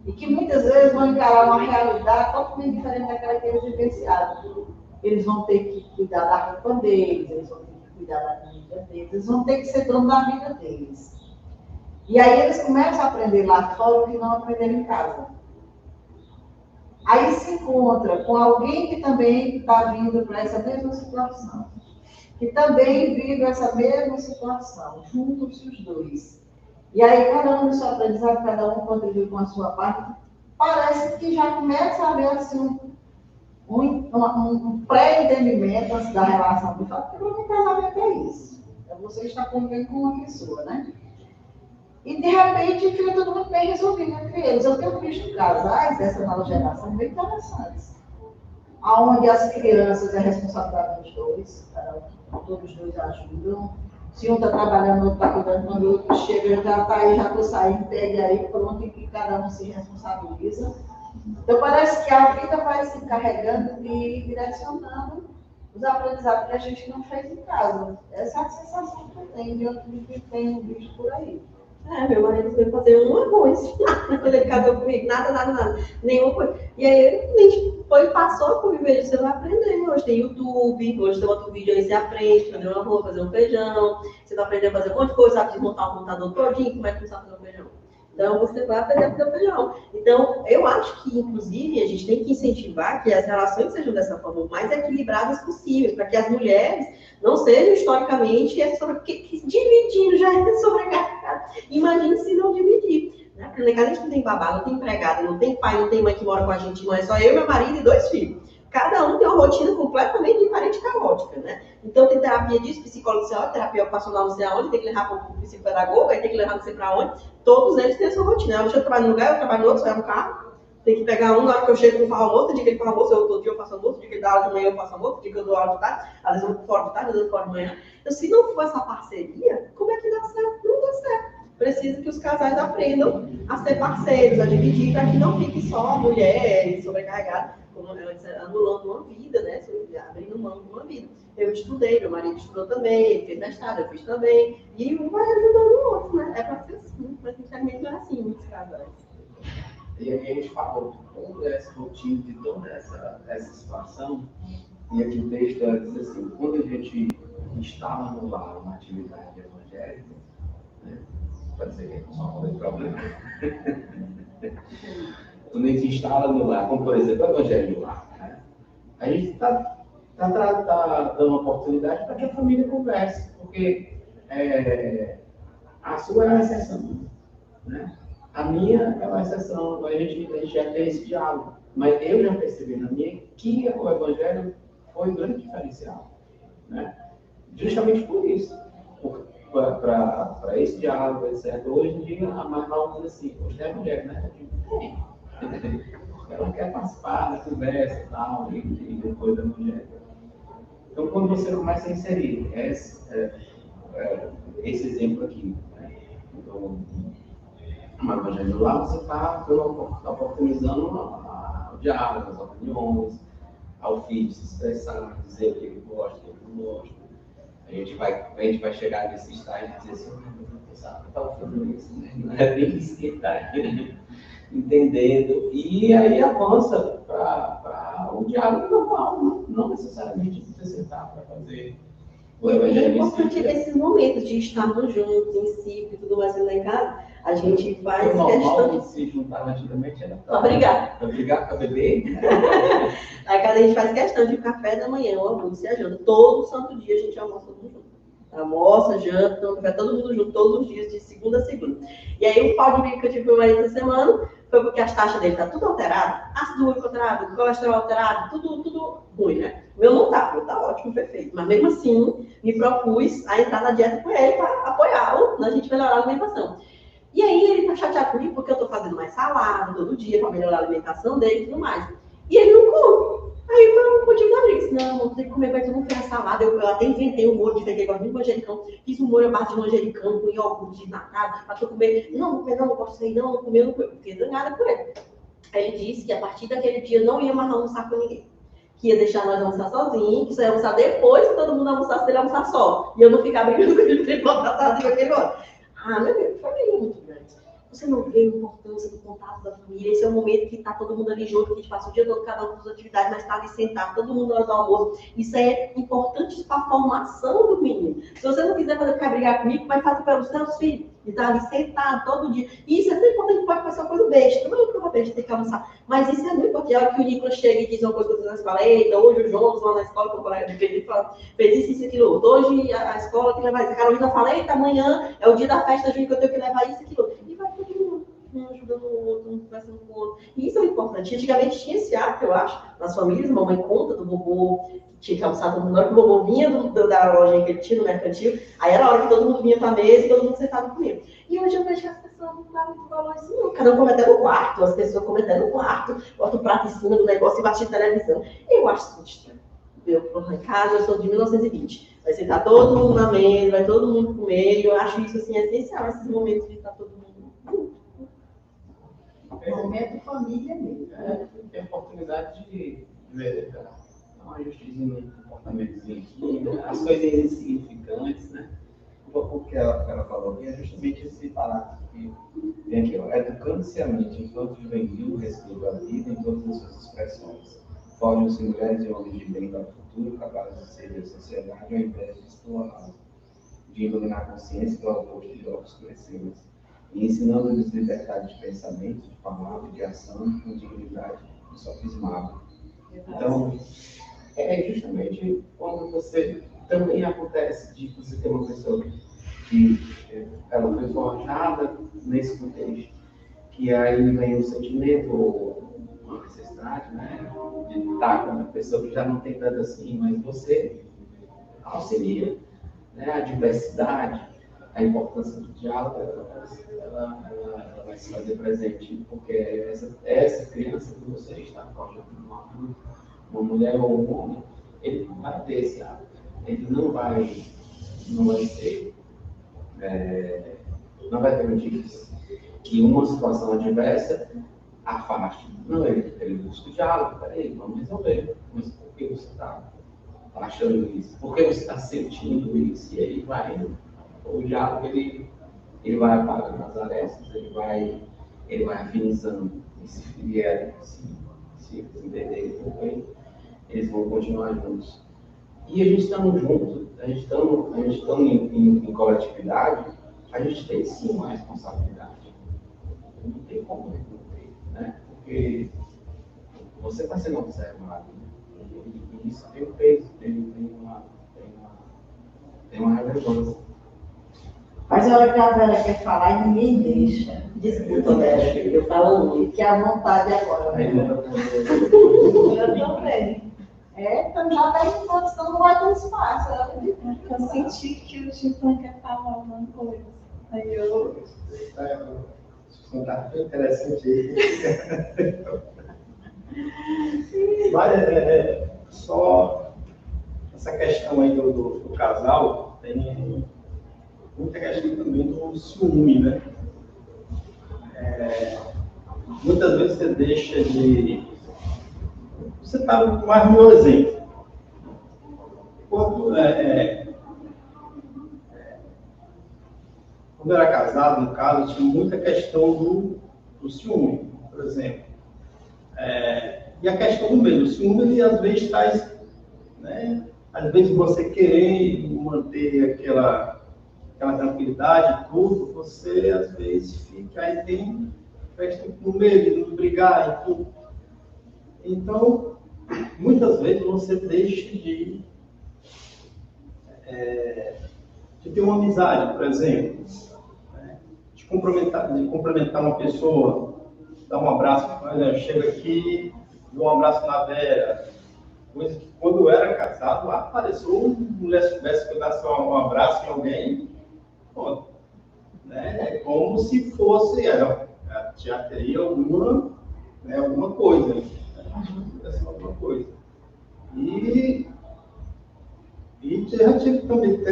E que muitas vezes vão encarar uma realidade totalmente diferente daquela que eles vivenciaram. Eles vão ter que cuidar da roupa deles, eles vão ter que cuidar da comida deles, eles vão ter que ser dono da vida deles. E aí eles começam a aprender lá fora o que não aprenderam em casa. Aí se encontra com alguém que também está vindo para essa mesma situação, que também vive essa mesma situação, juntos os dois. E aí cada um no seu aprendizado, cada um contribui com a sua parte, parece que já começa a haver assim, um pré-entendimento antes da relação de fato, porque o casamento é isso. Então você está convivendo com uma pessoa, né? E de repente fica tudo muito bem resolvido entre eles. Eu tenho visto casais dessa nova geração bem interessantes, onde as crianças é responsabilidade dos dois, todos os dois ajudam. Se um está trabalhando, o outro está cuidando, quando o outro chega, já está aí, já estou saindo, pegue aí, pronto, e que cada um se responsabiliza. Então parece que a vida vai se encarregando de ir direcionando os aprendizados que a gente não fez em casa. Essa é a sensação que eu tenho de outro que tenho visto por aí. Meu marido foi fazer um arroz. Ele casou comigo, nada, nenhuma coisa. E aí ele passou a conviver, você vai aprender. Hoje tem YouTube, hoje tem outro vídeo aí, você aprende, fazer um arroz, fazer um feijão. Você vai aprender a fazer um monte de coisa, sabe desmontar um montador todinho, como é que você sabe fazer um feijão. Então, você vai aprender a fazer o feijão. Então, eu acho que, inclusive, a gente tem que incentivar que as relações sejam dessa forma, o mais equilibradas possíveis, para que as mulheres não sejam, historicamente, dividindo, já é sobrecarregada. Imagine se não dividir. Né? Porque na casa a gente não tem babá, não tem empregada, não tem pai, não tem mãe que mora com a gente, não é só eu, meu marido e 2 filhos. Cada um tem uma rotina completamente diferente e caótica, né? Então, tem terapia disso, psicólogo, terapia ocupacional, não sei aonde, tem que levar para o psicopedagogo, aí tem que levar não sei para onde. Todos eles têm essa rotina. Eu trabalho num lugar, eu trabalho no outro, só é um carro. Tem que pegar um, na hora que eu chego, eu faço almoço, dia que ele faz almoço, todo dia eu faço almoço, dia que ele dá aula de manhã, eu faço almoço, dia que eu dou aula de tarde, às vezes eu vou fora de tarde, às vezes eu vou fora de manhã. Então, se não for essa parceria, como é que dá certo? Não dá certo. Precisa que os casais aprendam a ser parceiros, a dividir, para que não fique só mulheres sobrecarregadas, como eu disse, anulando uma vida, né? Abrindo mão de uma vida. Eu estudei, meu marido estudou também, ele fez mestrado, eu fiz também, e um vai ajudando o outro, né? É para ser assim, mas infelizmente não é assim, muitos casais. E aí a gente falou de toda essa rotina, de toda essa situação, e aqui o texto diz assim, quando a gente instala no lar uma atividade evangélica, né? Pode dizer que só não tem problema. Quando a gente instala no lar, como por exemplo o Evangelho no lar, né? A gente está dando uma oportunidade para que a família converse, porque a sua é uma exceção, né? A minha é uma exceção, a gente já tem esse diálogo, mas eu já percebi na minha que o Evangelho foi um grande diferencial, né? Justamente por isso. Para esse diálogo, etc. Hoje em dia, a mais nova diz assim, hoje é mulher, né? Tem. Ela quer participar da conversa e tal, e depois da mulher. Então, quando você começa a inserir esse exemplo aqui, né? Então, uma evangelho lá, você está oportunizando o diálogo, as opiniões, ao filho se expressar, dizer o que ele gosta, o que ele não gosta. A gente vai chegar nesse estágio e dizer assim, sabe, estava fazendo isso, né? Não é bem isso que está entendendo. E aí avança para o diálogo normal, não necessariamente você sentar para fazer o evangelho. É importante esses momentos de estarmos juntos, em si, e tudo mais lá em casa, a gente faz questão de se juntar antigamente era para brigar. Para brigar, para beber. Aí cada a gente faz questão de café da manhã, o almoço e a janta. Todo santo dia a gente almoça todo mundo junto. Almoça, janta, toma café todo mundo junto, todos os dias, de segunda a segunda. E aí o pau de bico que eu tive com o meu marido essa semana foi porque as taxas dele tá tudo alterado, ácido úrico alterado, colesterol alterado, tudo ruim, né? O meu não tá, o meu tá ótimo, perfeito. Mas mesmo assim, me propus a entrar na dieta com ele para apoiá-lo na gente melhorar a alimentação. E aí ele tá chateado comigo porque eu tô fazendo mais salada todo dia para melhorar a alimentação dele e tudo mais. E ele não come. Aí foi um motivo da briga. Não, eu tenho que comer, mas eu não quero salada. Eu até inventei um molho de que gosto de manjericão. Fiz um molho à base de manjericão com iogurte desnatado para tu comer. Não, não gosto disso aí, não comer, não fiquei danada por ele. Aí ele disse que a partir daquele dia não ia mais almoçar com ninguém. Que ia deixar nós almoçar sozinhos, que só ia almoçar depois que todo mundo almoçasse, ele almoçar só. E eu não ficar brigando com ele pra ele botar tarde com aquele outro. Ah, meu Deus, foi meio muito grande. Você não vê a importância do contato da família. Esse é o momento que está todo mundo ali junto, que a gente passa o dia todo, cada um com suas atividades, mas está ali sentado, todo mundo na hora do almoço. Isso é importante para a formação do menino. Se você não quiser ficar brigar comigo, vai fazer pelos seus filhos. E tá ali sentado todo dia. E isso é tão importante, pode parecer uma coisa besta. Não é uma besta, tem que almoçar. Mas isso é muito importante. A hora que o Nicolas chega e diz uma coisa na escola, eita, hoje o João lá na escola, que o colega dele fez isso e aquilo. Hoje a escola tem que levar isso. A Carolina fala, eita, amanhã é o dia da festa, que eu tenho que levar isso e aquilo. E vai todo mundo, um ajudando o outro, um conversando com o outro. E isso é importante. Antigamente tinha esse hábito, eu acho, nas famílias, a mamãe conta do vovô, tinha que almoçar todo mundo, na hora que o vovô vinha da loja que ele tinha, no mercantil, aí era a hora que todo mundo vinha para a mesa e todo mundo sentava comigo. E hoje eu vejo que as pessoas não dão muito valor a isso, não. Cada um come até no quarto, as pessoas comem até no quarto, bota o prato em cima do negócio e bate em televisão. Eu acho isso estranho. Eu, em casa, eu sou de 1920. Vai sentar todo mundo na mesa, vai todo mundo comer, e eu acho isso assim, essencial, esses momentos de estar todo mundo junto. Momento família mesmo. Tem a oportunidade de ver um ajustezinho no comportamentozinho aqui, né? As coisas insignificantes, né? O que ela falou aqui é justamente esse parágrafo que tem aqui, ó. Educando-se a mente enquanto juvenil, respeito à vida em todas as suas expressões. Formam-se mulheres e homens de bem para o futuro, capazes de servir a sociedade ao invés de explorá-la, de iluminar a consciência do oposto de obscurecê-las, e ensinando-lhes liberdade de pensamento, de palavra, de ação, com dignidade e sofismável. Então, é justamente quando você também acontece de você ter uma pessoa que ela foi forjada nesse contexto, que aí vem um sentimento ou uma necessidade, né, de estar com uma pessoa que já não tem tanto assim, mas você auxilia, né, a diversidade, a importância do diálogo, ela vai se fazer presente, porque essa criança que você está forjando uma mulher ou um homem, ele vai ter esse hábito. Ele não vai ser, não vai permitir que uma situação adversa afaste. Não, ele busca o diálogo. Peraí, vamos resolver. Mas por que você está achando isso? Por que você está sentindo isso? E aí o diálogo, ele vai apagando as arestas, ele vai afinizando. E se vierem, se entenderem um pouco, eles vão continuar juntos. E a gente estamos juntos, a gente estamos em coletividade, a gente tem sim uma responsabilidade. Não tem como não ter, né? Porque você está sendo observado, né? E isso tem um peso, tem uma relevância. Mas a hora que a Vera quer falar, ninguém deixa. Desculpa, Vera, eu falo muito. Fique à vontade agora. Aí não vai Eu também. Então já tem todos, então não vai ter espaço. Eu senti que o Chitão quer falar alguma coisa. Aí eu. Tá interessante. Mas só essa questão aí do casal, tem muita questão também do ciúme, né? Muitas vezes você deixa de. Você está mais no meu exemplo. Quando eu era casado, no caso, tinha muita questão do ciúme, por exemplo. E a questão do medo. O ciúme, ele às vezes traz, né? Às vezes você querer manter aquela tranquilidade, tudo, você às vezes fica, aí tem questão do medo, de não brigar e tudo. Então, muitas vezes você deixa de ter uma amizade, por exemplo, né? de cumprimentar uma pessoa, dar um abraço, chega aqui, dou um abraço na Vera. Coisa que quando eu era casado, apareceu uma mulher soubesse que eu desse um abraço em alguém, pronto. Né? É como se fosse, já teria alguma coisa. Alguma coisa. E já tive também, como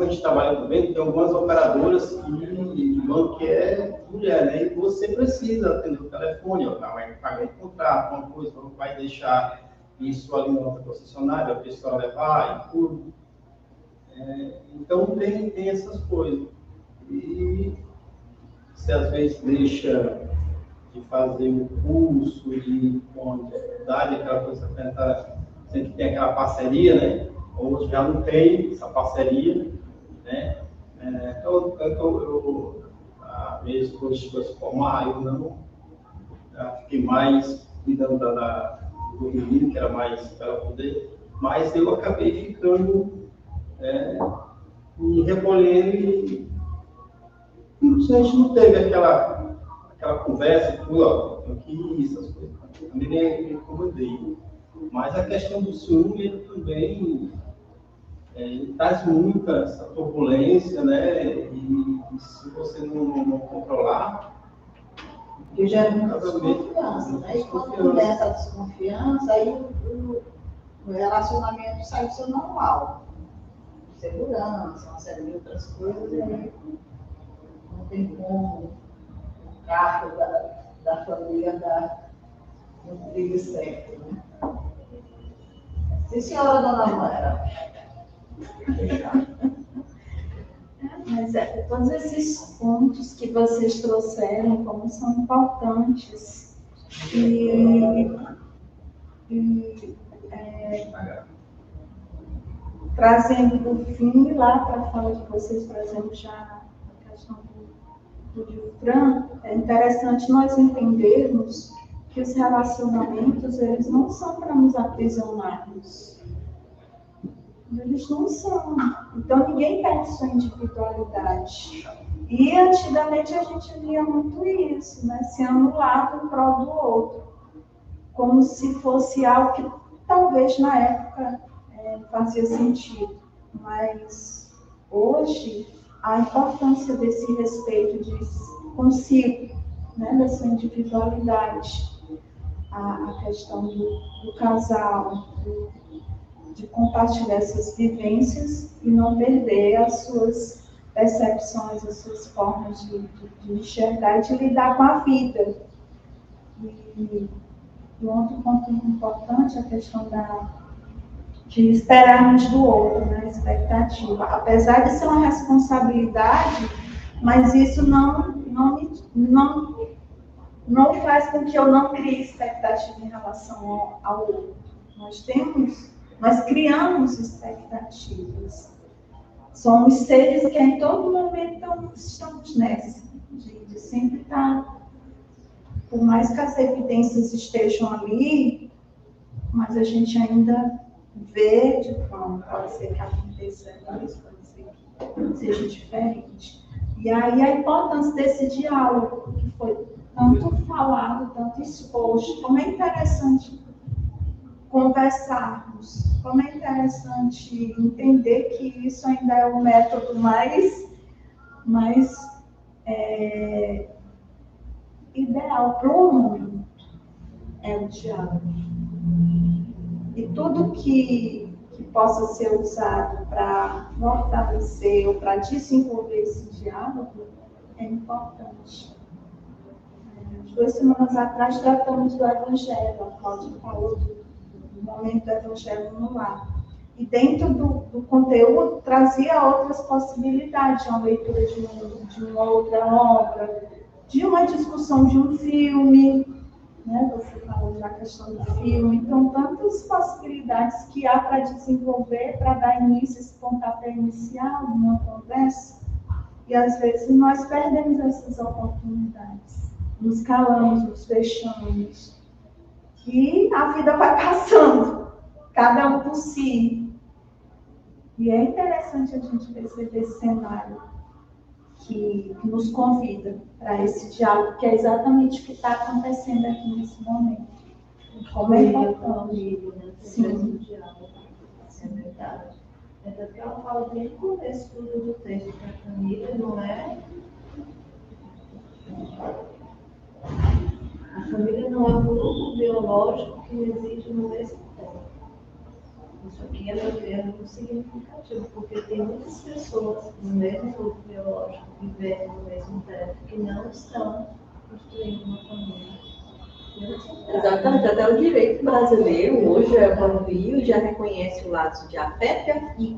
a gente trabalha também, tem algumas operadoras que irmã que é mulher, né? E você precisa atender o telefone, ela vai pagar um contrato, uma coisa, não vai deixar isso ali na outra concessionária, a pessoa levar e tudo. Então tem essas coisas. E você às vezes deixa de fazer o curso de uma dificuldade, aquela coisa que sempre tem aquela parceria, né? Ou já não tem essa parceria, né? A minha esposa chegou a se formar, eu não, fiquei mais cuidando do menino, que era mais para ela poder, mas eu acabei ficando me recolhendo e a gente não teve aquela conversa, que essas coisas, também me incomodei. Mas a questão do ciúme, ele também ele traz muita essa turbulência, né? E se você não controlar, Que gera muita desconfiança, né? E quando começa a desconfiança, aí o relacionamento sai do seu normal. Segurança, uma série de outras coisas, e aí não tem como o carro da família dar no trilho certo, né? Sim, senhora dona Mara. Mas todos esses pontos que vocês trouxeram, como são importantes. Trazendo por fim, lá para a fala de vocês, trazendo já a questão do Gilfran, é interessante nós entendermos que os relacionamentos, eles não são para nos aprisionarmos. Eles não são. Então, ninguém perde sua individualidade. E, antigamente, a gente via muito isso, né? Se anulava em prol do outro. Como se fosse algo que, talvez, na época, fazia sentido. Mas, hoje, a importância desse respeito de consigo, né? Da sua individualidade. A questão do casal, de compartilhar essas vivências e não perder as suas percepções, as suas formas de enxergar e de lidar com a vida. E um outro ponto importante é a questão de esperarmos do outro, né? A expectativa. Apesar de ser uma responsabilidade, mas isso não faz com que eu não crie expectativa em relação ao outro. Nós criamos expectativas. Somos seres que em todo momento estamos nessa, de sempre estar, por mais que as evidências estejam ali, mas a gente ainda vê de forma, pode ser que aconteça isso, pode ser que seja diferente. E aí a importância desse diálogo, que foi tanto falado, tanto exposto, como é interessante conversarmos, como é interessante entender que isso ainda é o método mais ideal para o mundo, é o diálogo. E tudo que possa ser usado para fortalecer ou para desenvolver esse diálogo é importante. 2 semanas atrás tratamos do Evangelho, a Cláudia falou do momento do Evangelho no lar. E dentro do conteúdo trazia outras possibilidades, uma leitura de uma outra obra, de uma discussão de um filme, né? Você falou da questão do filme, então tantas possibilidades que há para desenvolver, para dar início a esse pontapé inicial numa conversa, e às vezes nós perdemos essas oportunidades, nos calamos, nos fechamos, e a vida vai passando, cada um por si. E é interessante a gente perceber esse cenário que nos convida para esse diálogo, que é exatamente o que está acontecendo aqui nesse momento. Como é importante. Sim. É verdade. É porque ela fala bem no começo do texto que a família não é. A família não é um grupo biológico que reside no mesmo tempo. Isso aqui é muito significativo, porque tem muitas pessoas no mesmo grupo biológico, vivendo no mesmo teto, que não estão construindo uma família. Exatamente, até o direito brasileiro hoje evoluiu e já reconhece o laço de afeto e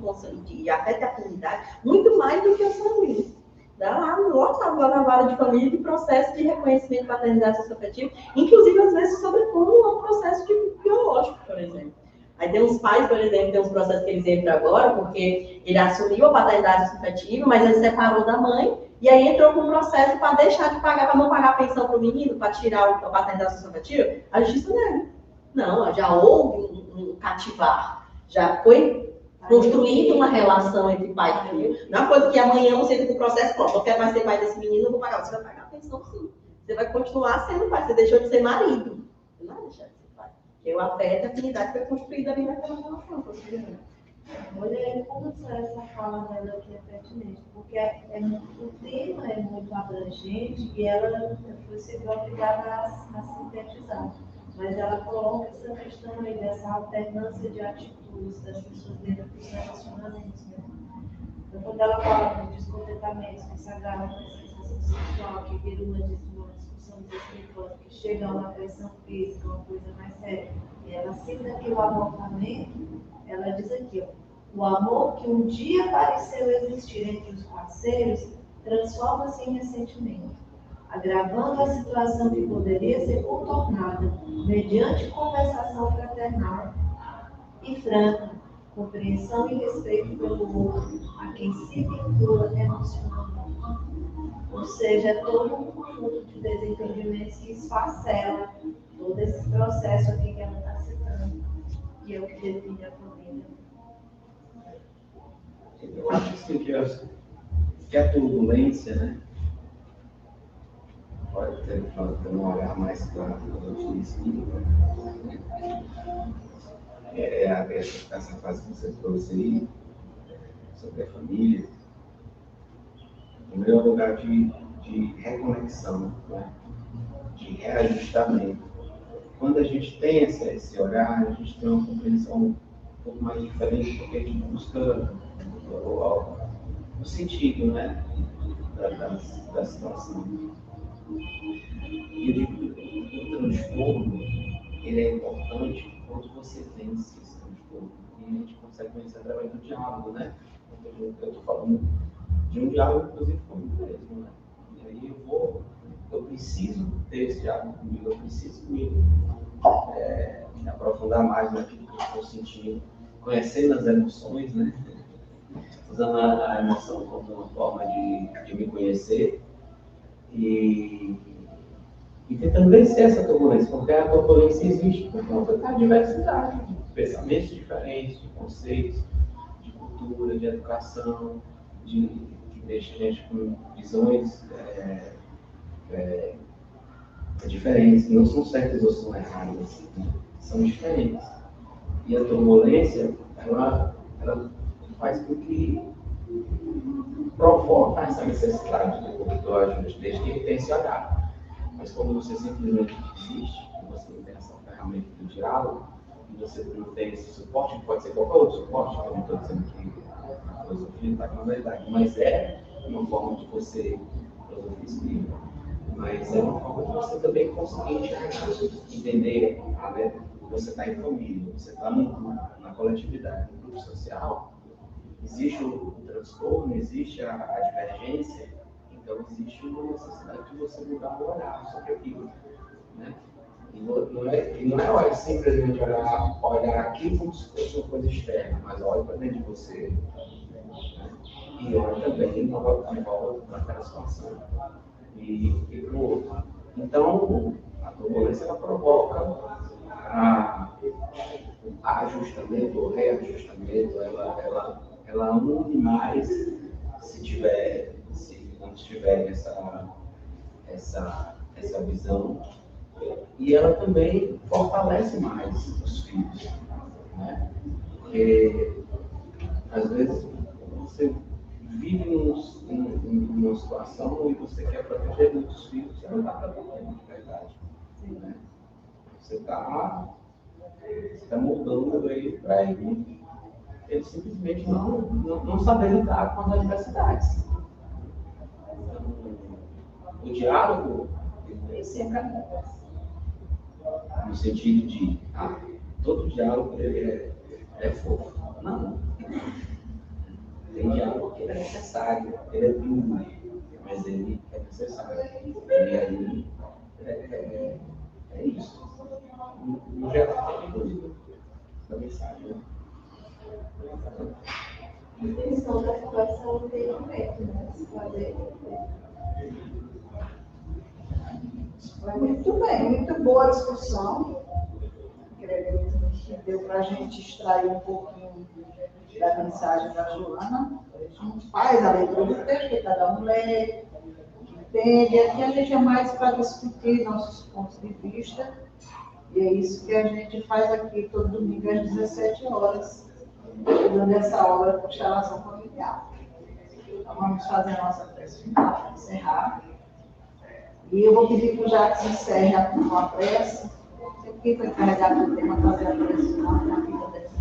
afinidade muito mais do que o sanguíneo. Dá lá na vara de família de processo de reconhecimento de paternidade socioafetiva, inclusive às vezes sobrepondo ao processo de biológico, por exemplo. Aí tem uns pais, por exemplo, tem uns processos que eles entram agora, porque ele assumiu a paternidade socioafetiva, mas ele separou da mãe, e aí entrou com um processo para deixar de pagar, para não pagar a pensão para o menino, para tirar a paternidade socioafetiva. A justiça nega. Não, já houve um cativar, já foi construída uma relação entre pai e filho. Não é uma coisa que amanhã você entra com o processo, pronto, eu quero mais ser pai desse menino, eu vou pagar. Você vai pagar a pensão sim. Você vai continuar sendo pai, você deixou de ser marido. Você não vai deixar de ser pai. Porque o afeto e a afinidade foi construída ali naquela relação. Olha aí como essa fala dela aqui é pertinente, porque o tema é muito abrangente e ela foi se obrigada a sintetizar. Mas ela coloca essa questão aí dessa alternância de atitudes das pessoas dentro dos relacionamentos. Né? Então, quando ela fala de descontentamentos que se agarram na sensação sexual, que vira uma discussão desrespeitosa, que chega a uma agressão física, uma coisa mais séria, e ela cita aqui o abortamento, ela diz aqui, ó, o amor que um dia pareceu existir entre os parceiros transforma-se em ressentimento, agravando a situação que poderia ser contornada mediante conversação fraternal e franca, compreensão e respeito pelo outro, a quem se vincula emocionalmente. Ou seja, é todo um conjunto de desentendimentos que esfacela todo esse processo aqui que ela está citando, que é o que define a família. Eu acho assim, que a turbulência, né? Pode ter um olhar mais claro para os espíritos. Essa fase que você trouxe aí, sobre a família, o meu lugar de reconexão, né? De reajustamento. Quando a gente tem esse olhar, a gente tem uma compreensão um pouco mais diferente, porque a gente busca o sentido, né? Da situação. E eu digo, o transtorno, ele é importante quando você vence esse transtorno. E a gente consegue vencer através do diálogo, né? Eu estou falando de um diálogo, inclusive, comigo mesmo, né? E aí eu preciso ter esse diálogo comigo, eu preciso me aprofundar mais naquilo que eu estou sentindo, conhecendo as emoções, né? Usando a emoção como uma forma de me conhecer e tentando vencer essa turbulência, porque a turbulência existe por conta da diversidade de pensamentos diferentes, de conceitos, de cultura, de educação, que deixa a gente com visões diferentes, não são certas ou são erradas, são diferentes. E a turbulência, ela faz com que provoca essa necessidade do ajuste, desde que ele tenha esse olhar. Mas quando você simplesmente desiste, você não tem essa ferramenta do diálogo, e você não tem esse suporte, que pode ser qualquer outro suporte, que eu não estou dizendo que a filosofia está com a verdade, mas é uma forma de você, filosofia espírita, mas é uma forma de você também conseguir entender, né? Você está em família, você está na coletividade, no grupo social, existe o transtorno, existe a divergência, então existe uma necessidade de você mudar o olhar sobre aquilo, né? E não é simplesmente olhar aquilo como se fosse uma coisa externa, mas olha para dentro de você, né? E olha também em volta para aquela situação e para o outro. Então, a turbulência ela provoca ajustamento ou reajustamento, ela une mais quando tiver essa visão, e ela também fortalece mais os filhos, né? Porque às vezes você vive numa situação e você quer proteger muitos filhos, você não está protegendo de verdade, né? Você está moldando ele para ele eles simplesmente não sabem lidar com as adversidades. O diálogo, ele sempre acontece. No sentido de, todo diálogo ele é fofo. Não. Tem diálogo que ele é necessário, ele é duro, mas ele é necessário. E aí, é isso. No geral, da mensagem. A intenção da situação não tem efeito, né? Se fazer. Foi muito bem, muito boa a discussão. Deu para a gente extrair um pouquinho da mensagem da Joana. A gente faz a leitura do texto, que cada um lê, entende. Aqui a gente é mais para discutir nossos pontos de vista. E é isso que a gente faz aqui todo domingo às 17 horas, estudando essa obra de constelação familiar. Então vamos fazer a nossa prece final para encerrar. E eu vou pedir para o Jacques encerre com a prece. Quem foi encarregado do tema fazer a prece final na vida dessa?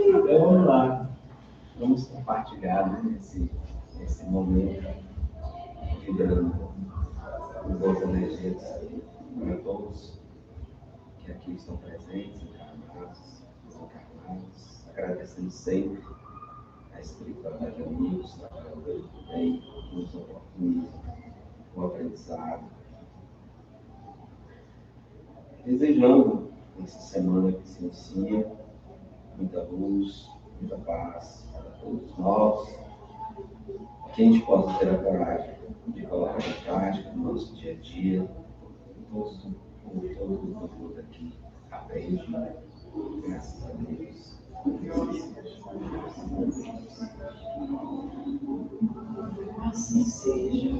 Então vamos lá. Vamos compartilhar esse momento, vibrando com boas energias para todos que aqui estão presentes, encarnados, desencarnados, agradecendo sempre a espiritualidade de amigos, trabalhando bem, nos oportuniza o aprendizado. Desejando, nessa semana que se inicia, muita luz, muita paz para todos nós, que a gente possa ter a coragem de colocar em prática no nosso dia a dia, todo mundo aqui aprende, graças a Deus. Assim seja.